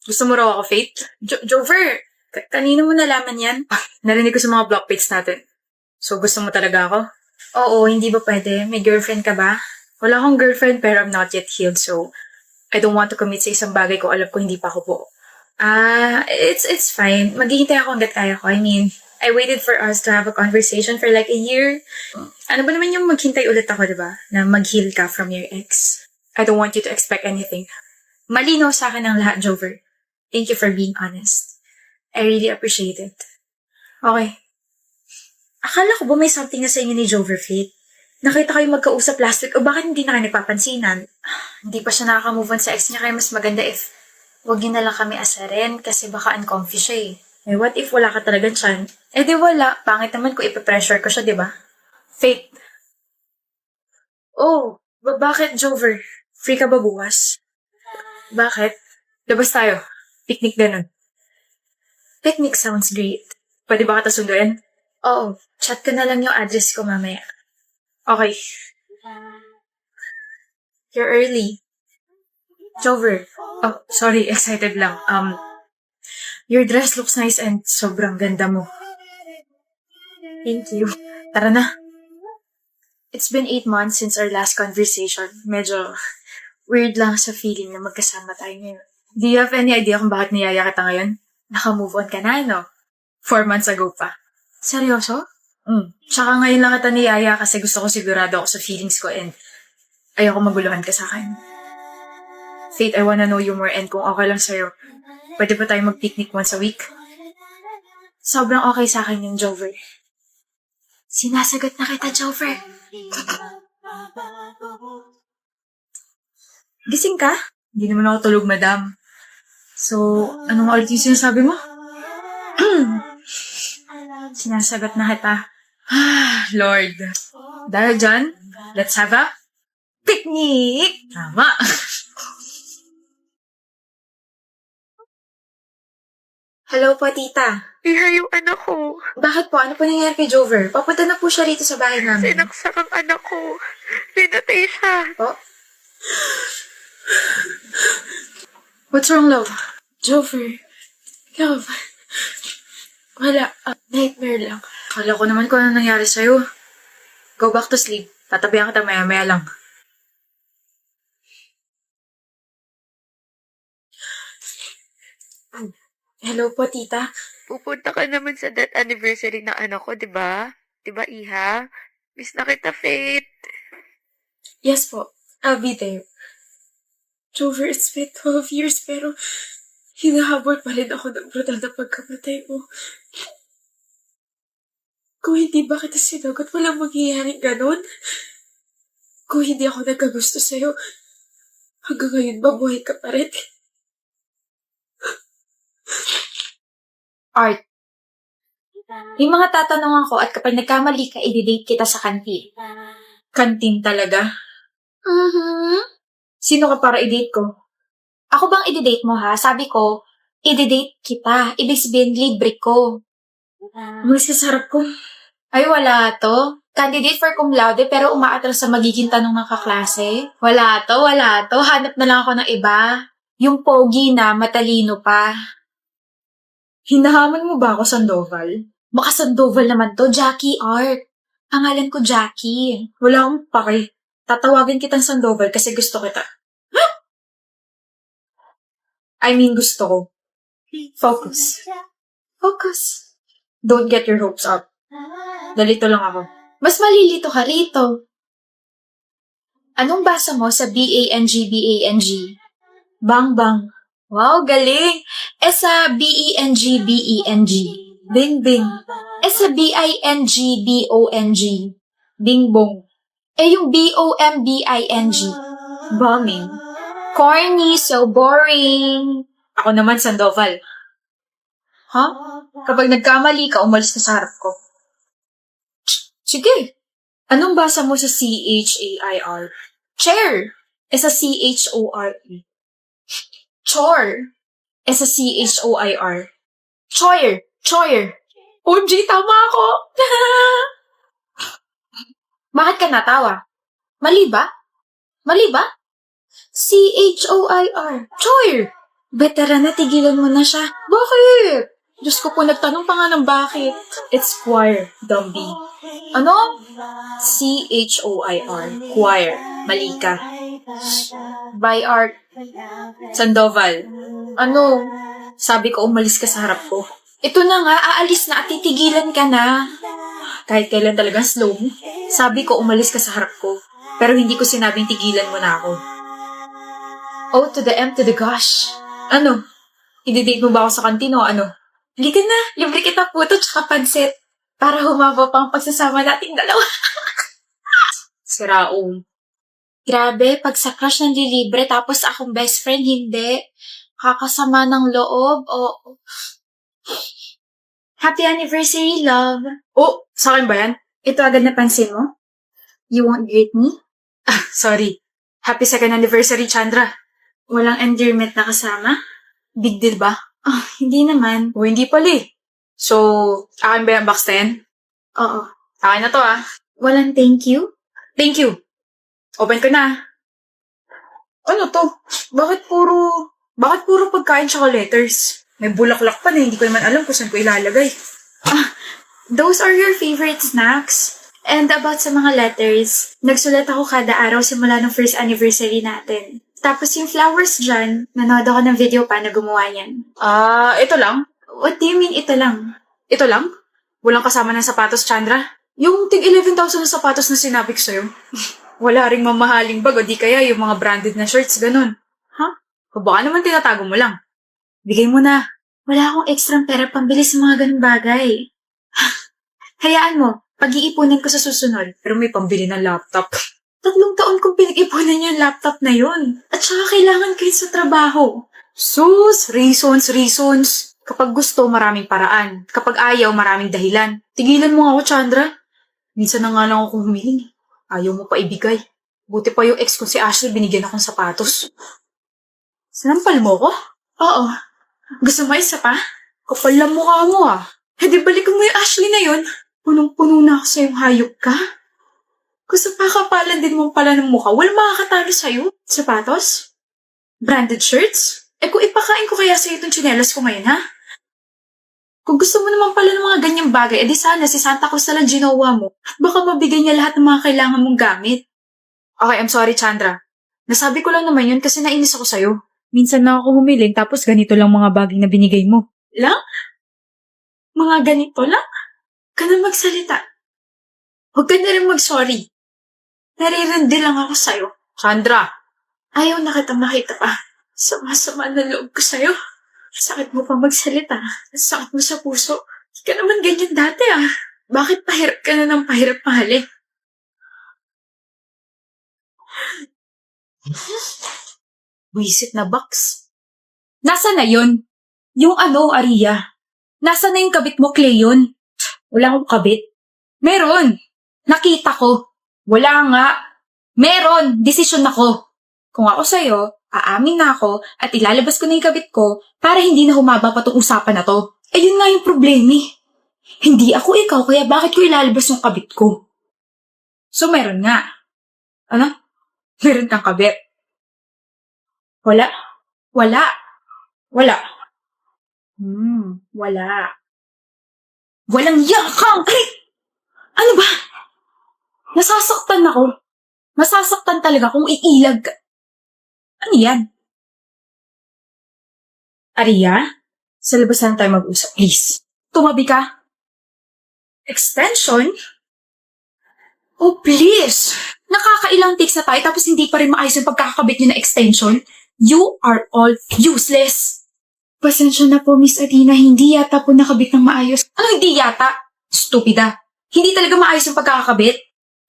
Gusto mo raw ako, Faith? Jover, kanino mo nalaman yan? Narinig ko sa mga block pates natin. So, gusto mo talaga ako? Oo, hindi ba pwede? May girlfriend ka ba? Wala akong girlfriend pero I'm not yet healed, so I don't want to commit sa isang bagay ko alam ko hindi pa ako po. It's fine. Maghihintay ako hanggat kaya ko. I mean, I waited for us to have a conversation for like a year. Ano ba naman yung maghintay ulit ako, diba? Na mag-heal ka from your ex. I don't want you to expect anything. Malinaw sa akin ang lahat, Jover. Thank you for being honest. I really appreciate it. Okay. Akala ko ba may something na sa inyo ni Jover, Faith? Nakita kayo magkausap last week o bakit hindi na kayo nagpapansinan? Hindi pa siya nakaka-move on sa ex niya kaya mas maganda if wag niyo na lang kami asarin kasi baka uncomfy siya eh. Eh what if wala ka talagang tiyan? Eh di wala. Pangit naman kung ipapressure ko siya, di ba? Faith. Oh, bakit Jover? Free ka ba bukas? Bakit? Labas tayo. Picnic ganun. Picnic sounds great. Pwede ba kita sunduin? Oo. Chat ko na lang yung address ko mamaya. Okay. You're early. Jover. Oh, sorry. Excited lang. Your dress looks nice and sobrang ganda mo. Thank you. Tara na. It's been 8 months since our last conversation. Medyo weird lang sa feeling na magkasama tayo ngayon. Do you have any idea kung bakit niyaya kita ngayon? Naka-move on ka na, no? 4 months ago pa. Seryoso? Tsaka ngayon lang kita niyaya kasi gusto ko sigurado ako sa feelings ko and ayoko maguluhan ka sa akin. Faith, I wanna know you more and kung okay lang sa'yo, pwede ba tayo mag-picnic once a week? Sobrang okay sa akin yung Jover. Sinasagot na kita, Jover. Gising ka? Hindi naman ako tulog, madam. So, anong ulit yung sinasabi mo? Sinasagot na kita. Lord. Dahil dyan, let's have a picnic! Tama. Hello po, tita. Iha yung anak ko. Bakit po? Ano po nangyari kay Jover? Papunta na po siya rito sa bahay namin. Sinaksak ang anak ko. Pinatay siya. Po? What's wrong, love? Jover. Love. Wala. Nightmare lang. Kala ko naman kung ano nangyari sa'yo. Go back to sleep. Tatabihan kita maya-maya lang. Hello po, tita. Pupunta ka naman sa death anniversary ng anak ko, di ba? Di ba, Iha? Miss na kita, Faith. Yes po. I'll be there. Jover, it's been 12 years pero hinahabol pa rin ako ng brutal na pagkamatay mo. Kung hindi ba kita sinagot, walang mangyayaring ganon. Kung hindi ako nagkagusto sa'yo, hanggang ngayon mabuhay ka pa rin. Art. May mga tatanungan ko at kapag nagkamali ka, i-date kita sa kantin. Kantin talaga? Sino ka para i-date ko? Ako bang i-date mo ha? Sabi ko, i-date kita. Ibig sabihin, libre ko. Mas kasarap ko. Ay, wala to. Candidate for cum laude pero umaatras sa magiging tanong ng kaklase. Wala to. Hanap na lang ako ng iba. Yung pogi na, matalino pa. Hinahamon mo ba ako, Sandoval? Baka Sandoval naman to, Jackie Art. Pangalan ko Jackie. Wala akong pake. Tatawagin kitang Sandoval kasi gusto kita. I mean, gusto ko. Focus. Don't get your hopes up. Dalito lang ako. Mas malilito ka rito. Anong basa mo sa BANG? Bang. Wow, galing! Sa BENG. Bing. Sa BINGBONG. Bingbong. Yung BOMBING. Bombing. Corny, so boring. Ako naman, Sandoval. Huh? Kapag nagkamali ka, umalis ka sa harap ko. Sige. Anong basa mo sa CHAIR? Chair. Sa CHORE. Chore. Sa CHOIR. Choir. OMG, tama ako. Bakit ka natawa? Mali ba? CHOIR. Choir. Betara na, tigilan mo na siya. Bakit? Diyos ko po, nagtanong pa nga ng bakit. It's choir, Dumby. Ano? C-H-O-I-R. Choir. Mali ka. By Art Sandoval. Ano? Sabi ko, umalis ka sa harap ko. Ito na nga, aalis na at titigilan ka na. Kahit kailan talagang slow mo. Sabi ko, umalis ka sa harap ko. Pero hindi ko sinabing tigilan mo na ako. O to the M to the gosh. Ano? Hindi-date mo ba ako sa kantin o ano? Hindi ka na, libre kita puto tsaka pansit. Para humaba pa ang pagsasama nating dalawa. Siraong. Grabe, pag sa crush ng lilibre tapos akong best friend, hindi. Kakasama ng loob o... Happy anniversary, love. Oh, sa akin ba yan? Ito agad napansin mo? You won't greet me? Ah, sorry. Happy second anniversary, Chandra. Walang endearment na kasama? Big deal ba? Ah, hindi naman. O, hindi pala eh. So, akin ba yung box na yan? Oo. Akin na to ah. Walang thank you? Thank you. Open ko na. Ano to? Bakit puro pagkain tsaka letters? May bulaklak pa na hindi ko naman alam kung saan ko ilalagay. Ah, those are your favorite snacks? And about sa mga letters, nagsulat ako kada araw simula ng first anniversary natin. Tapos yung flowers dyan, nanood ako ng video pa na gumawa yan. Ah, ito lang? What do you mean ito lang? Ito lang? Walang kasama ng sapatos, Chandra? Yung tig 11,000 na sapatos na sinabi ko sa'yo. Wala ring mamahaling bag o di kaya yung mga branded na shirts, ganun. Ha? O baka naman tinatago mo lang. Bigay mo na. Wala akong extra pera pambili sa mga ganun bagay. Hayaan mo, pag-iipunan ko sa susunod. Pero may pambili ng laptop. 3 taon kong pinag-ipunan yung laptop na yun. At saka kailangan ko yun sa trabaho. Sus, reasons. Kapag gusto, maraming paraan. Kapag ayaw, maraming dahilan. Tigilan mo ako, Chandra. Minsan na nga lang ako humiling. Ayaw mo pa ibigay. Buti pa yung ex ko si Ashley, binigyan akong sapatos. Sinampal mo ko? Oo. Gusto mo isa pa? Kapal lang mukha mo ah. Eh di balikan mo yung Ashley na yun. Punong-puno na ako sa'yong hayop ka. Gusto pa kapalan din mo pala ng mukha. Walang makakatalo sa'yo. Sapatos? Branded shirts? Eh kung ipakain ko kaya sa'yo itong tsinelas ko ngayon, ha? Kung gusto mo naman pala ng mga ganyang bagay, edi sana si Santa Claus na lang ginawa mo at baka mabigay niya lahat ng mga kailangan mong gamit. Okay, I'm sorry, Chandra. Nasabi ko lang naman yun kasi nainis ako sa'yo. Minsan na ako humiling tapos ganito lang mga bagay na binigay mo. Lang? Mga ganito lang? Ka na magsalita. Huwag ka na rin mag-sorry. Naririndi lang ako sa'yo. Chandra! Ayaw na kita makita pa. Sama-sama na loob ko sa'yo. Sakit mo pa magsalita. Sakit mo sa puso. Hindi ka naman ganyan dati ah. Bakit pahirap ka na ng pahirap mahali? Wisit na box. Nasaan na yun? Yung ano, Aria? Nasaan na yung kabit mo, Cleon? Wala akong kabit. Meron. Nakita ko. Wala nga. Meron. Desisyon ako. Kung ako sa'yo, aamin na ako at ilalabas ko na yung kabit ko para hindi na humaba pa tong usapan na to. Ayun nga yung problema eh. Hindi ako ikaw kaya bakit ko ilalabas yung kabit ko? So meron nga. Ano? Meron kang kabit. Wala. Wala. Wala. Wala. Walang yakang! Ay! Ano ba? Nasasaktan ako. Masasaktan talaga kung iilag ka. Ano yan? Aria? Sa labas lang tayo mag-usap, please. Tumabi ka. Extension? Oh, please! Nakakailang takes na tayo tapos hindi pa rin maayos yung pagkakakabit niyo na extension. You are all useless. Pasensya na po, Miss Adina. Hindi yata po nakabit ng maayos. Ano hindi yata? Stupida. Hindi talaga maayos yung pagkakakabit.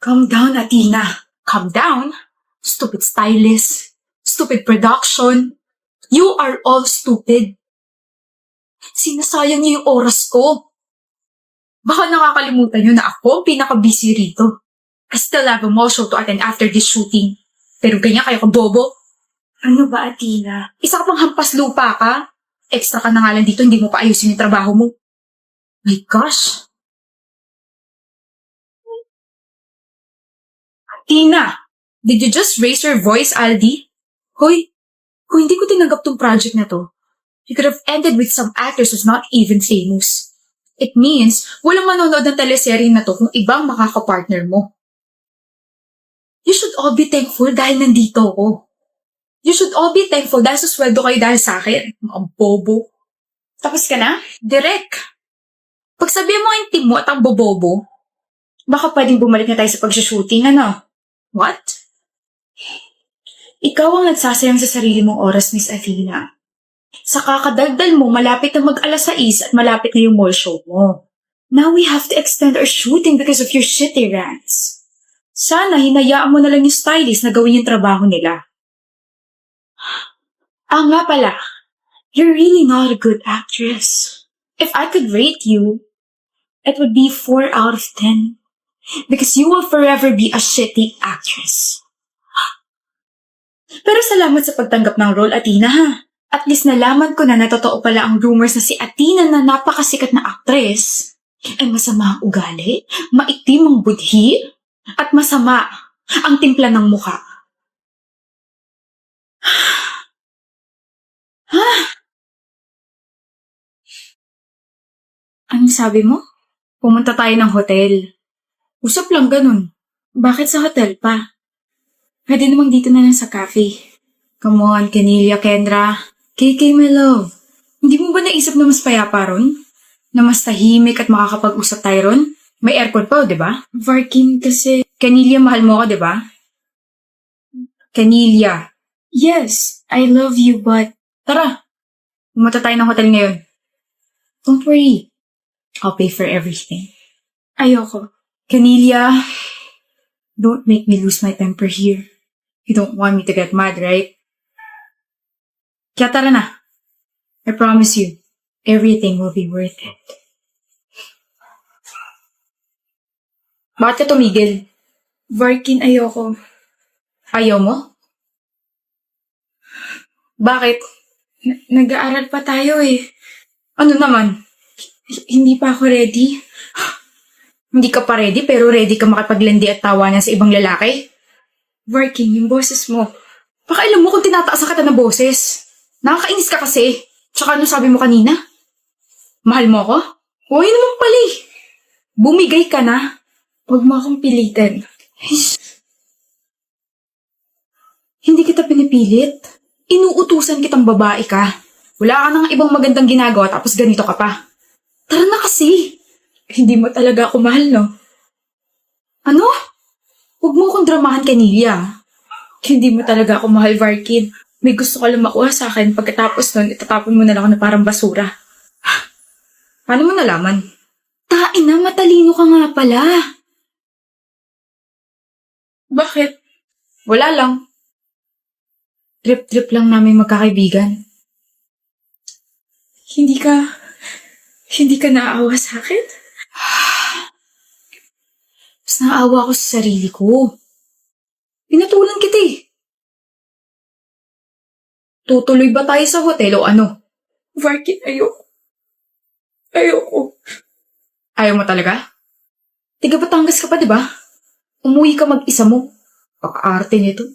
Calm down, Adina. Calm down? Stupid stylist. Stupid production. You are all stupid. Sinasayang niyo yung oras ko. Baka nakakalimutan niyo na ako ang pinaka-busy rito. I still have a mall show to attend after this shooting. Pero ganyan kayo kabobo. Ano ba, Athena? Isa ka pang hampas lupa ka? Extra ka na nga lang dito, hindi mo pa ayusin yung trabaho mo. My gosh. Athena, did you just raise your voice, Aldi? Hoy, Kung hindi ko tinanggap tong project na to, you could have ended with some actors who's not even famous. It means, walang manonood ng teleserye na to kung ibang makakapartner mo. You should all be thankful dahil nandito ako. You should all be thankful dahil sa sweldo kayo dahil sa akin. Mga bobo. Tapos ka na? Direk. Pagsabihan mo ang team mo at ang bobobo, baka pwedeng bumalik na tayo sa pag-shooting, ano? What? Ikaw ang nagsasayang sa sarili mong oras, Miss Athena. Sa kakadaldal mo, malapit na mag-alas 6 at malapit na yung mall show mo. Now we have to extend our shooting because of your shitty rants. Sana hinayaan mo na lang yung stylist na gawin yung trabaho nila. Nga pala, you're really not a good actress. If I could rate you, it would be 4 out of 10. Because you will forever be a shitty actress. Pero salamat sa pagtanggap ng role, Athena, ha? At least nalaman ko na totoo pala ang rumors na si Athena na napakasikat na actress ay masama ang ugali, maitim ang budhi, at masama ang timpla ng mukha. Ha? Anong sabi mo? Pumunta tayo ng hotel. Usap lang ganun. Bakit sa hotel pa? Pwede namang dito na lang sa cafe. Come on, Canilla, Kendra. KK, my love. Hindi mo ba naisip na mas payapa ron? Na mas tahimik at makakapag-usap tayo ron? May aircon pa, di ba? Varkin kasi... Canilla, mahal mo ako, di ba? Canilla. Yes, I love you, but... Tara, pumunta tayo ng hotel ngayon. Don't worry. I'll pay for everything. Ayoko. Canilla, don't make me lose my temper here. You don't want me to get mad, right? Kaya tara na. I promise you, everything will be worth it. Bakit ka tumigil? Varkin, ayoko. Ayaw mo? Bakit? Nag-aaral pa tayo eh. Ano naman? Hindi pa ako ready. Hindi ka pa ready pero ready ka makipaglandi at tawanan sa ibang lalaki? Varkin, yung boses mo. Baka alam mo kung tinataasan kita ng boses. Nakakainis ka kasi. Tsaka ano sabi mo kanina? Mahal mo ako? Huwag naman pala eh. Bumigay ka na. Huwag mo akong pilitin. Hindi kita pinipilit. Inuutusan kitang babae ka. Wala ka nang ibang magandang ginagawa tapos ganito ka pa. Tara na kasi. Hindi mo talaga ako mahal, no? Ano? Huwag mo akong dramahan, Canilla. Hindi mo talaga ako mahal, Varkin. May gusto ka lang makuha sa akin. Pagkatapos nun, itatapon mo na lang ako na parang basura. Paano mo nalaman? Tain na, matalino ka nga pala. Bakit? Wala lang. Trip-trip lang namin magkakaibigan. Hindi ka naaawa sa akin? Mas naawa ako sa sarili ko. Pinatulan kita eh. Tutuloy ba tayo sa hotel o ano? Varkin, ayoko. Ayoko. Ayaw mo talaga? Tiga Batangas ka pa, di ba? Umuwi ka mag-isa mo. Paka-arte nito.